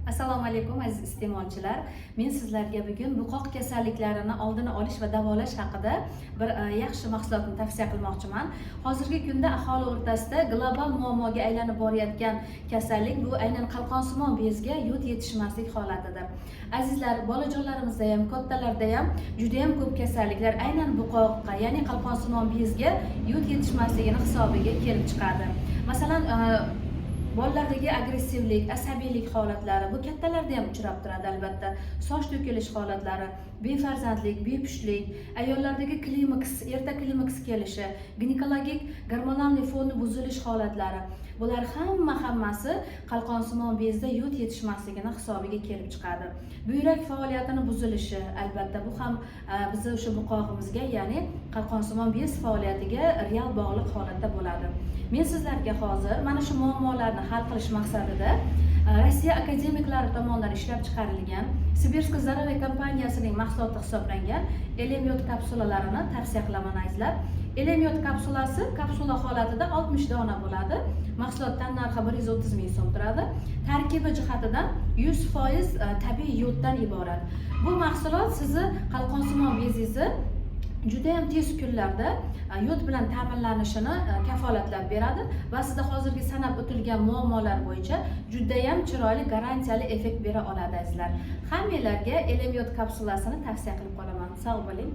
Assalomu alaykum aziz iste'molchilar. Men sizlarga bugun buqoq kasalliklarini oldini olish va davolash haqida bir yaxshi mahsulotni tavsiya qilmoqchiman. Hozirgi kunda aholi o'rtasida global muammoga aylanib borayotgan kasallik bu aynan qalqonsimon bezga yod yetishmaslik holatidir. Azizlar, bolajonlarimizda ham, kattalarda ham juda ham ko'p kasalliklar aynan buqoqqa, ya'ni qalqonsimon bezga yod yetishmasligini hisobiga kelib chiqadi. Masalan, bolalardagi agressivlik, asabiylik holatlari, bu kattalarda ham uchrab turadi albatta. Soch to'kilish holatlari, befarzandlik, bepushtlik, ayollardagi klimaks, erta klimaks kelishi, ginekologik gormonal fonni buzilish holatlari. Bular hammasi qalqonsimon bezda yod yetishmasligini hisobiga kelib chiqadi. Buyrak faoliyatini buzilishi, albatta bu ham bizni o'sha buqog'imizga, ya'ni qalqonsimon bez faoliyatiga real bog'liq holatda bo'ladi. Men sizlarga hozir mana shu muammolarni hal qilish maqsadida Rossiya akademiklari tomonidan ishlab chiqarilgan Sibirskiy Zdoroviy kompaniyasining mahsuloti hisoblangan Elemyod kapsulalarini tavsiya qilaman azizlar. Elemyod kapsulasi kapsula holatida 60 dona bo'ladi. Mahsulotdan narxi 130 ming so'm turadi. Tarkibi jihatidan 100% tabiiy yoddan iborat. Bu mahsulot sizni qalqonsimon bezingizni juda ham tez kunlarda yod bilan ta'minlanishini kafolatlab beradi va sizda hozirgi sanab o'tilgan muammolar bo'yicha juda ham chiroyli garantiyali effekt bera oladi azizlar. Hammalarga Elemyod kapsulasini tavsiya qilib qolaman. Sog' bo'ling.